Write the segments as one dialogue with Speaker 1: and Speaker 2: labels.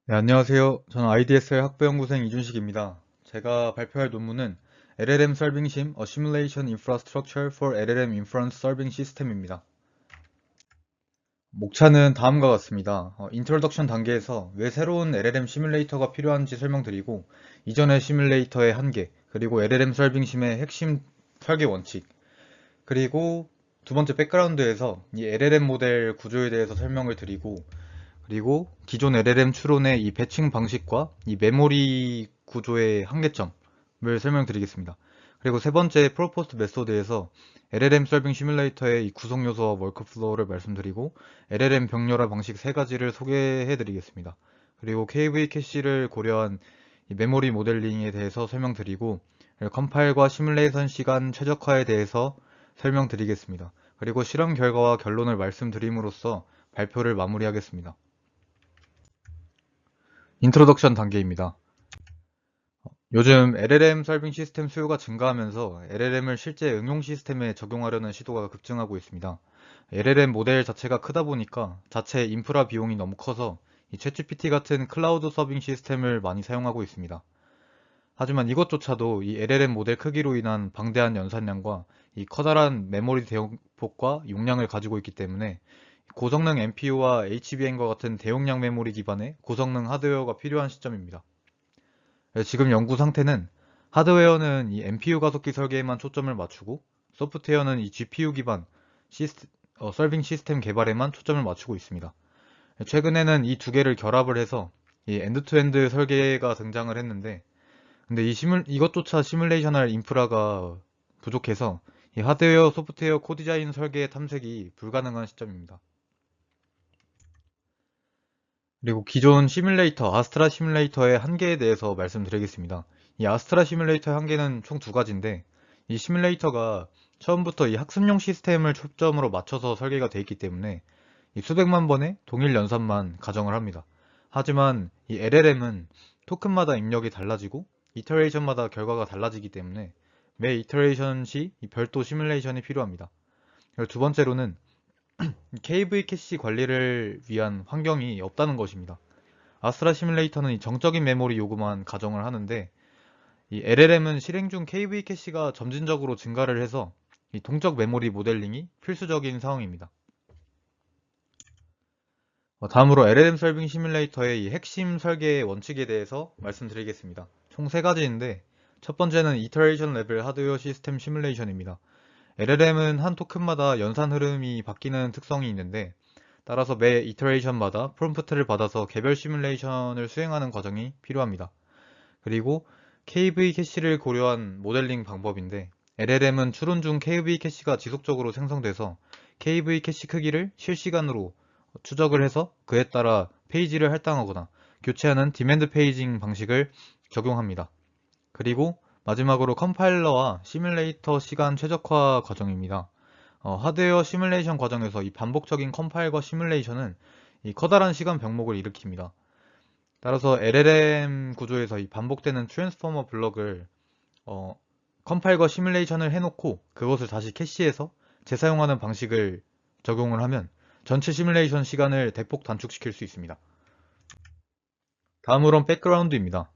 Speaker 1: 네, 안녕하세요. 저는 IDSL 학부연구생 이준식입니다. 제가 발표할 논문은 LLM Solving Sim, A Simulation Infrastructure for LLM Inference Solving System입니다. 목차는 다음과 같습니다. 인트로덕션 단계에서 왜 새로운 LLM 시뮬레이터가 필요한지 설명드리고, 이전의 시뮬레이터의 한계, 그리고 LLM Solving Sim의 핵심 설계 원칙, 그리고 두 번째 백그라운드에서 이 LLM 모델 구조에 대해서 설명을 드리고, 그리고 기존 LLM 추론의 이 배칭 방식과 이 메모리 구조의 한계점을 설명드리겠습니다. 그리고 세 번째 프로포스트 메소드에서 LLM 설빙 시뮬레이터의 이 구성 요소와 워크플로우를 말씀드리고 LLM 병렬화 방식 세 가지를 소개해 드리겠습니다. 그리고 KV 캐시를 고려한 이 메모리 모델링에 대해서 설명드리고 컴파일과 시뮬레이션 시간 최적화에 대해서 설명드리겠습니다. 그리고 실험 결과와 결론을 말씀드림으로써 발표를 마무리하겠습니다. 인트로덕션 단계입니다. 요즘 LLM 설빙 시스템 수요가 증가하면서 LLM을 실제 응용 시스템에 적용하려는 시도가 급증하고 있습니다. LLM 모델 자체가 크다 보니까 자체 인프라 비용이 너무 커서 이 챗GPT 같은 클라우드 서빙 시스템을 많이 사용하고 있습니다. 하지만 이것조차도 이 LLM 모델 크기로 인한 방대한 연산량과 이 커다란 메모리 대용폭과 용량을 가지고 있기 때문에 고성능 NPU와 HBM과 같은 대용량 메모리 기반의 고성능 하드웨어가 필요한 시점입니다. 지금 연구 상태는 하드웨어는 이 NPU 가속기 설계에만 초점을 맞추고 소프트웨어는 이 GPU 기반 서빙 시스템 개발에만 초점을 맞추고 있습니다. 최근에는 이 두 개를 결합을 해서 이 엔드투엔드 설계가 등장을 했는데 근데 이것조차 시뮬레이션할 인프라가 부족해서 이 하드웨어, 소프트웨어 코디자인 설계 탐색이 불가능한 시점입니다. 그리고 기존 시뮬레이터, 아스트라 시뮬레이터의 한계에 대해서 말씀드리겠습니다. 이 아스트라 시뮬레이터의 한계는 총 두 가지인데, 이 시뮬레이터가 처음부터 이 학습용 시스템을 초점으로 맞춰서 설계가 되어 있기 때문에 이 수백만 번의 동일 연산만 가정을 합니다. 하지만 이 LLM은 토큰마다 입력이 달라지고 이터레이션마다 결과가 달라지기 때문에 매 이터레이션 시 이 별도 시뮬레이션이 필요합니다. 그리고 두 번째로는 KV 캐시 관리를 위한 환경이 없다는 것입니다. 아스트라 시뮬레이터는 이 정적인 메모리 요구만 가정을 하는데 이 LLM은 실행 중 KV 캐시가 점진적으로 증가를 해서 이 동적 메모리 모델링이 필수적인 상황입니다. 다음으로 LLM 설빙 시뮬레이터의 이 핵심 설계 원칙에 대해서 말씀드리겠습니다. 총 세 가지인데 첫 번째는 이터레이션 레벨 하드웨어 시스템 시뮬레이션입니다. LLM은 한 토큰마다 연산 흐름이 바뀌는 특성이 있는데 따라서 매 이터레이션마다 프롬프트를 받아서 개별 시뮬레이션을 수행하는 과정이 필요합니다. 그리고 KV 캐시를 고려한 모델링 방법인데 LLM은 추론 중 KV 캐시가 지속적으로 생성돼서 KV 캐시 크기를 실시간으로 추적을 해서 그에 따라 페이지를 할당하거나 교체하는 디맨드 페이징 방식을 적용합니다. 그리고 마지막으로 컴파일러와 시뮬레이터 시간 최적화 과정입니다. 하드웨어 시뮬레이션 과정에서 이 반복적인 컴파일과 시뮬레이션은 이 커다란 시간 병목을 일으킵니다. 따라서 LLM 구조에서 이 반복되는 트랜스포머 블럭을 컴파일과 시뮬레이션을 해놓고 그것을 다시 캐시해서 재사용하는 방식을 적용을 하면 전체 시뮬레이션 시간을 대폭 단축시킬 수 있습니다. 다음으론 백그라운드입니다.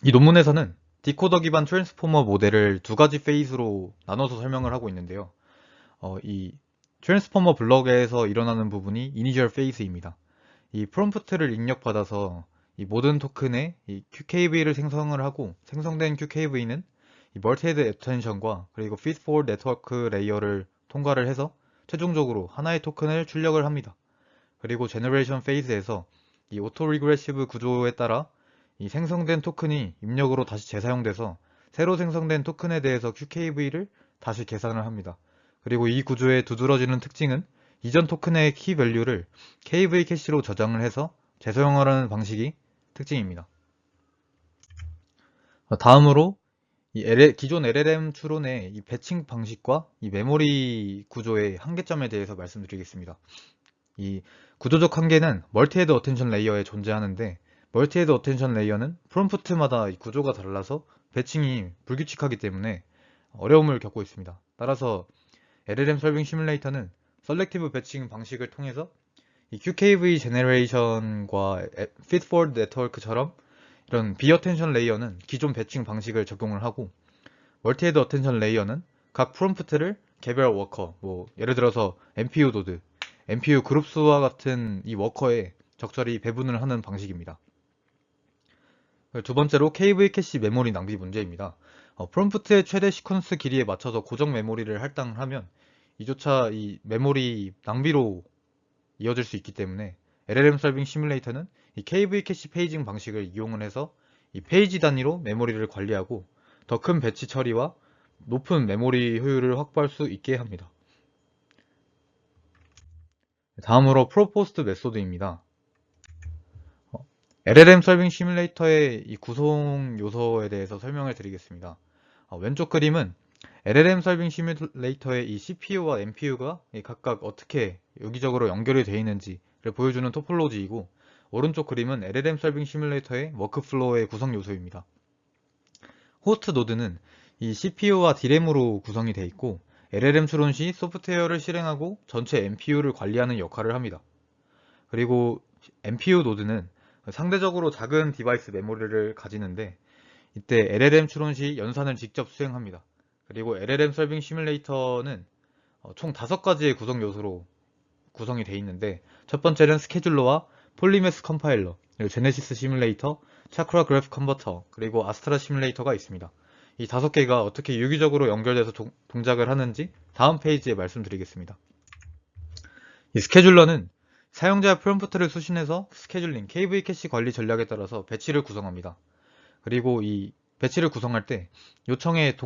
Speaker 1: 이 논문에서는 디코더 기반 트랜스포머 모델을 두 가지 페이즈로 나눠서 설명을 하고 있는데요. 이 트랜스포머 블럭에서 일어나는 부분이 이니셜 페이즈입니다. 이 프롬프트를 입력받아서 이 모든 토큰의 이 QKV를 생성을 하고 생성된 QKV는 이 멀티헤드 애텐션과 그리고 피드포워드 네트워크 레이어를 통과를 해서 최종적으로 하나의 토큰을 출력을 합니다. 그리고 제너레이션 페이즈에서 이 오토 리그레시브 구조에 따라 이 생성된 토큰이 입력으로 다시 재사용돼서 새로 생성된 토큰에 대해서 QKV를 다시 계산을 합니다. 그리고 이 구조의 두드러지는 특징은 이전 토큰의 키 밸류를 KV 캐시로 저장을 해서 재사용하라는 방식이 특징입니다. 다음으로 기존 LLM 추론의 이 배칭 방식과 이 메모리 구조의 한계점에 대해서 말씀드리겠습니다. 이 구조적 한계는 멀티헤드 어텐션 레이어에 존재하는데 멀티헤드 어텐션 레이어는 프롬프트마다 구조가 달라서 배칭이 불규칙하기 때문에 어려움을 겪고 있습니다. 따라서 LLM 설빙 시뮬레이터는 셀렉티브 배칭 방식을 통해서 이 QKV 제너레이션과 Feedforward 네트워크처럼 이런 비어텐션 레이어는 기존 배칭 방식을 적용을 하고, 멀티헤드 어텐션 레이어는 각 프롬프트를 개별 워커, 뭐 예를 들어서 MPU 노드, MPU 그룹수와 같은 이 워커에 적절히 배분을 하는 방식입니다. 두 번째로 KV 캐시 메모리 낭비 문제입니다. 프롬프트의 최대 시퀀스 길이에 맞춰서 고정 메모리를 할당하면 이조차 이 메모리 낭비로 이어질 수 있기 때문에 LLM 서빙 시뮬레이터는 이 KV 캐시 페이징 방식을 이용을 해서 이 페이지 단위로 메모리를 관리하고 더 큰 배치 처리와 높은 메모리 효율을 확보할 수 있게 합니다. 다음으로 프로포스트 메소드입니다. LLM 서빙 시뮬레이터의 이 구성 요소에 대해서 설명을 드리겠습니다. 왼쪽 그림은 LLM 서빙 시뮬레이터의 이 CPU와 NPU가 각각 어떻게 유기적으로 연결이 되어 있는지를 보여주는 토폴로지이고, 오른쪽 그림은 LLM 서빙 시뮬레이터의 워크플로우의 구성 요소입니다. 호스트 노드는 이 CPU와 D램으로 구성이 되어 있고, LLM 추론 시 소프트웨어를 실행하고 전체 NPU를 관리하는 역할을 합니다. 그리고 NPU 노드는 상대적으로 작은 디바이스 메모리를 가지는데, 이때 LLM 추론 시 연산을 직접 수행합니다. 그리고 LLM 서빙 시뮬레이터는 총 5가지의 구성 요소로 구성이 되어 있는데, 첫 번째는 스케줄러와 폴리메스 컴파일러, 그리고 제네시스 시뮬레이터, 차크라 그래프 컨버터, 그리고 아스트라 시뮬레이터가 있습니다. 이 5개가 어떻게 유기적으로 연결돼서 동작을 하는지 다음 페이지에 말씀드리겠습니다. 이 스케줄러는 사용자 프롬프트를 수신해서 스케줄링, KV 캐시 관리 전략에 따라서 배치를 구성합니다. 그리고 이 배치를 구성할 때 요청의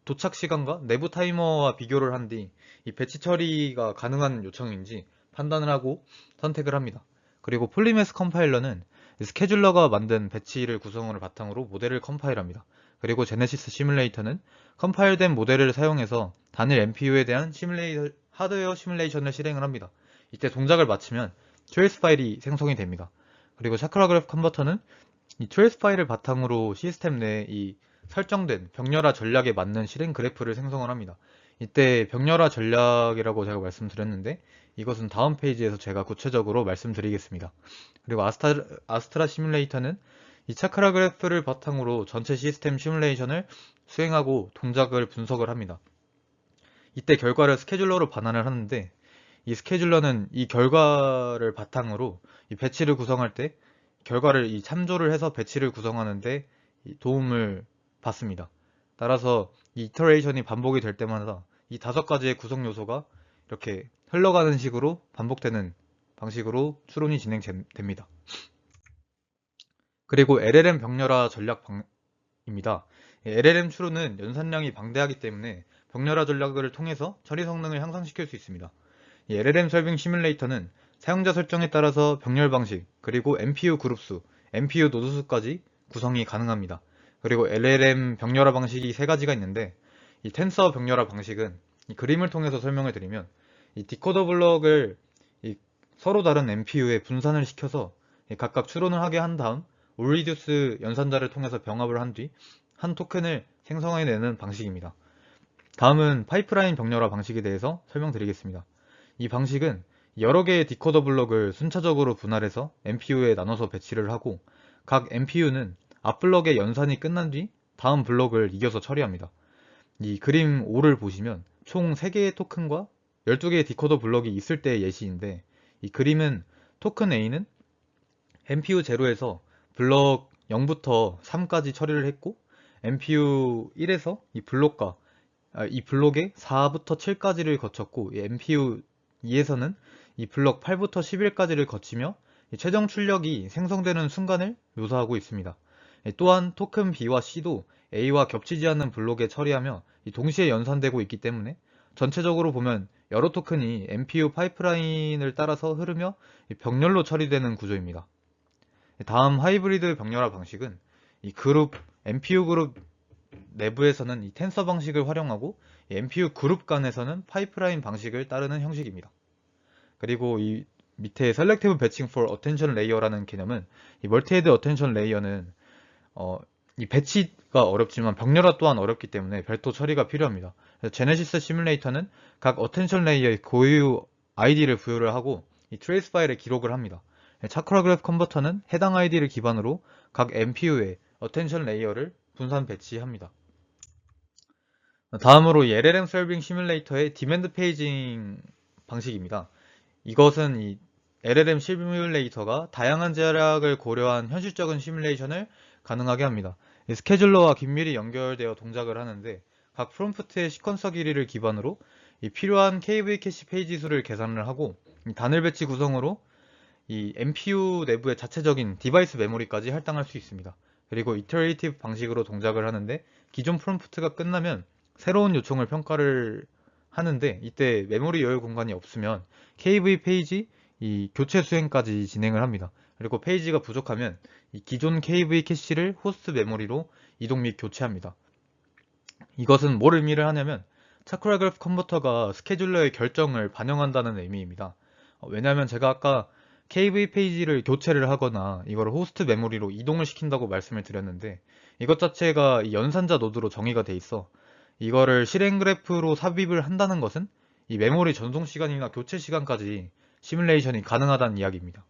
Speaker 1: 도착 시간과 내부 타이머와 비교를 한 뒤 이 배치 처리가 가능한 요청인지 판단을 하고 선택을 합니다. 그리고 폴리메스 컴파일러는 스케줄러가 만든 배치를 구성을 바탕으로 모델을 컴파일합니다. 그리고 제네시스 시뮬레이터는 컴파일된 모델을 사용해서 단일 NPU에 대한 하드웨어 시뮬레이션을 실행을 합니다. 이때 동작을 마치면 트레이스 파일이 생성이 됩니다. 그리고 차크라 그래프 컨버터는 이 트레이스 파일을 바탕으로 시스템 내에 이 설정된 병렬화 전략에 맞는 실행 그래프를 생성을 합니다. 이때 병렬화 전략이라고 제가 말씀드렸는데, 이것은 다음 페이지에서 제가 구체적으로 말씀드리겠습니다. 그리고 아스트라 시뮬레이터는 이 차크라 그래프를 바탕으로 전체 시스템 시뮬레이션을 수행하고 동작을 분석을 합니다. 이때 결과를 스케줄러로 반환을 하는데, 이 스케줄러는 이 결과를 바탕으로 이 배치를 구성할 때 결과를 참조를 해서 배치를 구성하는데 도움을 받습니다. 따라서 이 이터레이션이 반복이 될 때마다 이 5가지의 구성 요소가 이렇게 흘러가는 식으로 반복되는 방식으로 추론이 진행됩니다. 그리고 LLM 병렬화 전략입니다. LLM 추론은 연산량이 방대하기 때문에 병렬화 전략을 통해서 처리 성능을 향상시킬 수 있습니다. 이 LLM 설빙 시뮬레이터는 사용자 설정에 따라서 병렬 방식, 그리고 NPU 그룹수, NPU 노드 수까지 구성이 가능합니다. 그리고 LLM 병렬화 방식이 3가지가 있는데, 이 텐서 병렬화 방식은 이 그림을 통해서 설명을 드리면 이 디코더 블럭을 서로 다른 NPU에 분산을 시켜서 각각 추론을 하게 한 다음 올리듀스 연산자를 통해서 병합을 한 뒤 한 토큰을 생성해내는 방식입니다. 다음은 파이프라인 병렬화 방식에 대해서 설명드리겠습니다. 이 방식은 여러 개의 디코더 블럭을 순차적으로 분할해서 NPU에 나눠서 배치를 하고, 각 NPU는 앞 블럭의 연산이 끝난 뒤 다음 블럭을 이겨서 처리합니다. 이 그림 5를 보시면 총 3개의 토큰과 12개의 디코더 블럭이 있을 때의 예시인데, 이 그림은 토큰 A는 NPU 0에서 블럭 0부터 3까지 처리를 했고, NPU 1에서 이 블록에 4부터 7까지를 거쳤고, 이 NPU 2에서는 이 블록 8부터 11까지를 거치며 최종 출력이 생성되는 순간을 묘사하고 있습니다. 또한 토큰 B와 C도 A와 겹치지 않는 블록에 처리하며 동시에 연산되고 있기 때문에 전체적으로 보면 여러 토큰이 NPU 파이프라인을 따라서 흐르며 병렬로 처리되는 구조입니다. 다음 하이브리드 병렬화 방식은 이 NPU 그룹 내부에서는 이 텐서 방식을 활용하고 NPU 그룹 간에서는 파이프라인 방식을 따르는 형식입니다. 그리고 이 밑에 Selective Batching for Attention Layer라는 개념은 이 멀티헤드 어텐션 레이어는 이 배치가 어렵지만 병렬화 또한 어렵기 때문에 별도 처리가 필요합니다. 그래서 제네시스 시뮬레이터는 각 어텐션 레이어의 고유 아이디를 부여를 하고 이 트레이스 파일에 기록을 합니다. 차크라 그래프 컨버터는 해당 아이디를 기반으로 각 MPU에 어텐션 레이어를 분산 배치합니다. 다음으로 이 LLM 서빙 시뮬레이터의 디맨드 페이징 방식입니다. 이것은 이 LLM 시뮬레이터가 다양한 제약을 고려한 현실적인 시뮬레이션을 가능하게 합니다. 스케줄러와 긴밀히 연결되어 동작을 하는데 각 프롬프트의 시퀀서 길이를 기반으로 이 필요한 KV 캐시 페이지 수를 계산을 하고 단일 배치 구성으로 이 MPU 내부의 자체적인 디바이스 메모리까지 할당할 수 있습니다. 그리고 이터레이티브 방식으로 동작을 하는데 기존 프롬프트가 끝나면 새로운 요청을 평가를 하는데 이때 메모리 여유 공간이 없으면 KV 페이지 이 교체 수행까지 진행을 합니다. 그리고 페이지가 부족하면 이 기존 KV 캐시를 호스트 메모리로 이동 및 교체합니다. 이것은 뭘 의미를 하냐면 차크라 그래프 컨버터가 스케줄러의 결정을 반영한다는 의미입니다. 왜냐하면 제가 아까 KV 페이지를 교체를 하거나 이걸 호스트 메모리로 이동을 시킨다고 말씀을 드렸는데 이것 자체가 이 연산자 노드로 정의가 돼 있어 이거를 실행 그래프로 삽입을 한다는 것은 이 메모리 전송 시간이나 교체 시간까지 시뮬레이션이 가능하다는 이야기입니다.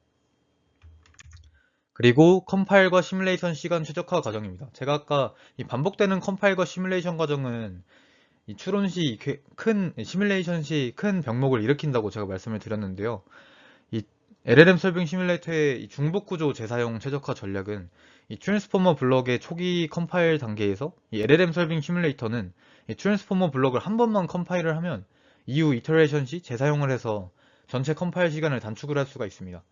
Speaker 1: 그리고 컴파일과 시뮬레이션 시간 최적화 과정입니다. 제가 아까 이 반복되는 컴파일과 시뮬레이션 과정은 이 추론 시 큰 시뮬레이션 시 큰 병목을 일으킨다고 제가 말씀을 드렸는데요. 이 LLM 설빙 시뮬레이터의 이 중복 구조 재사용 최적화 전략은 이 트랜스포머 블럭의 초기 컴파일 단계에서 이 LLM 설빙 시뮬레이터는 이 트랜스포머 블럭을 한 번만 컴파일을 하면 이후 이터레이션 시 재사용을 해서 전체 컴파일 시간을 단축을 할 수가 있습니다.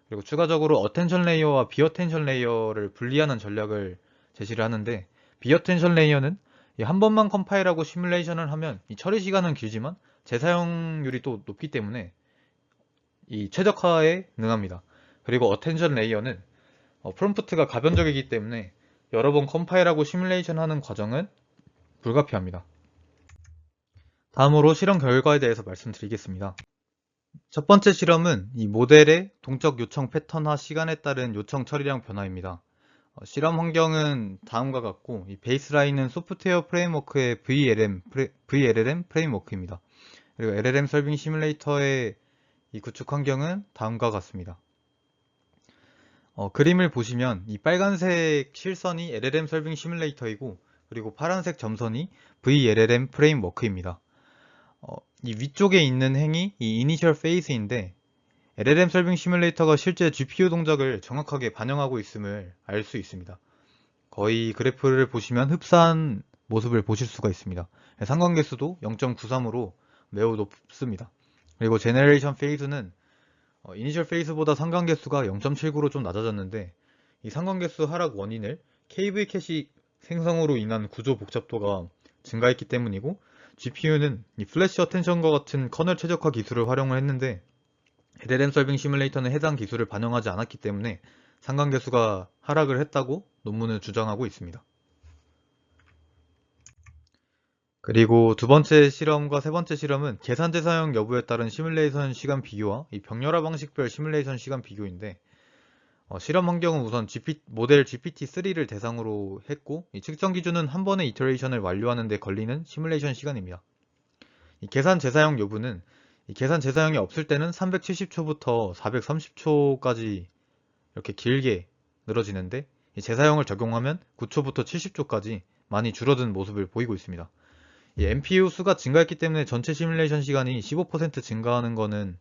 Speaker 1: 그리고 추가적으로 어텐션 레이어와 비어텐션 레이어를 분리하는 전략을 제시를 하는데 비어텐션 레이어는 한 번만 컴파일하고 시뮬레이션을 하면 이 처리 시간은 길지만 재사용률이 또 높기 때문에 이 최적화에 능합니다. 그리고 어텐션 레이어는 프롬프트가 가변적이기 때문에 여러 번 컴파일하고 시뮬레이션 하는 과정은 불가피합니다. 다음으로 실험 결과에 대해서 말씀드리겠습니다. 첫 번째 실험은 이 모델의 동적 요청 패턴화 시간에 따른 요청 처리량 변화입니다. 실험 환경은 다음과 같고 이 베이스라인은 소프트웨어 프레임워크의 VLLM 프레임워크입니다. 그리고 LLM 설빙 시뮬레이터의 이 구축 환경은 다음과 같습니다. 그림을 보시면 이 빨간색 실선이 LLM 설빙 시뮬레이터이고 그리고 파란색 점선이 VLLM 프레임워크입니다. 이 위쪽에 있는 행이 이 이니셜 페이스인데 LLM 설빙 시뮬레이터가 실제 GPU 동작을 정확하게 반영하고 있음을 알 수 있습니다. 거의 그래프를 보시면 흡사한 모습을 보실 수가 있습니다. 상관계수도 0.93으로 매우 높습니다. 그리고 제너레이션 페이스는 이니셜 페이스보다 상관계수가 0.79로 좀 낮아졌는데 이 상관계수 하락 원인을 KV 캐시 생성으로 인한 구조 복잡도가 증가했기 때문이고 GPU는 이 플래시 어텐션과 같은 커널 최적화 기술을 활용을 했는데 LLM 설빙 시뮬레이터는 해당 기술을 반영하지 않았기 때문에 상관계수가 하락을 했다고 논문은 주장하고 있습니다. 그리고 두 번째 실험과 세 번째 실험은 계산대 사용 여부에 따른 시뮬레이션 시간 비교와 이 병렬화 방식별 시뮬레이션 시간 비교인데 실험 환경은 우선 모델 GPT-3를 대상으로 했고 이 측정 기준은 한 번의 이터레이션을 완료하는 데 걸리는 시뮬레이션 시간입니다. 이 계산 재사용 여부는 이 계산 재사용이 없을 때는 370초부터 430초까지 이렇게 길게 늘어지는데 이 재사용을 적용하면 9초부터 70초까지 많이 줄어든 모습을 보이고 있습니다. 이 MPU 수가 증가했기 때문에 전체 시뮬레이션 시간이 15% 증가하는 것은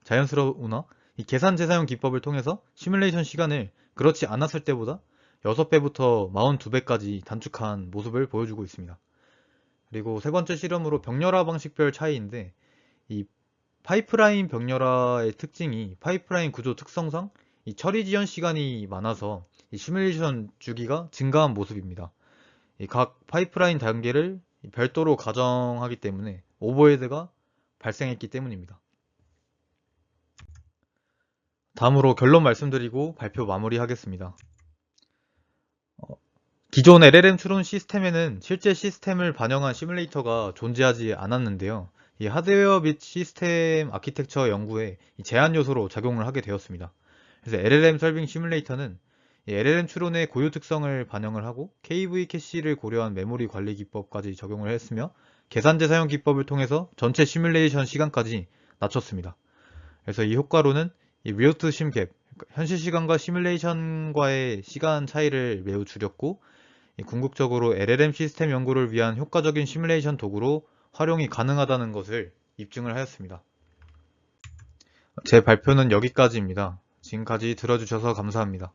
Speaker 1: 자연스러우나 이 계산 재사용 기법을 통해서 시뮬레이션 시간을 그렇지 않았을 때보다 6배부터 42배까지 단축한 모습을 보여주고 있습니다. 그리고 세 번째 실험으로 병렬화 방식별 차이인데 이 파이프라인 병렬화의 특징이 파이프라인 구조 특성상 이 처리 지연 시간이 많아서 이 시뮬레이션 주기가 증가한 모습입니다. 이 각 파이프라인 단계를 별도로 가정하기 때문에 오버헤드가 발생했기 때문입니다. 다음으로 결론 말씀드리고 발표 마무리하겠습니다. 기존 LLM 추론 시스템에는 실제 시스템을 반영한 시뮬레이터가 존재하지 않았는데요. 이 하드웨어 및 시스템 아키텍처 연구에 제한 요소로 작용을 하게 되었습니다. 그래서 LLM 설빙 시뮬레이터는 LLM 추론의 고유 특성을 반영을 하고 KV 캐시를 고려한 메모리 관리 기법까지 적용을 했으며 계산재 사용 기법을 통해서 전체 시뮬레이션 시간까지 낮췄습니다. 그래서 이 효과로는 이 리얼트 심갭, 현실 시간과 시뮬레이션과의 시간 차이를 매우 줄였고, 궁극적으로 LLM 시스템 연구를 위한 효과적인 시뮬레이션 도구로 활용이 가능하다는 것을 입증을 하였습니다. 제 발표는 여기까지입니다. 지금까지 들어주셔서 감사합니다.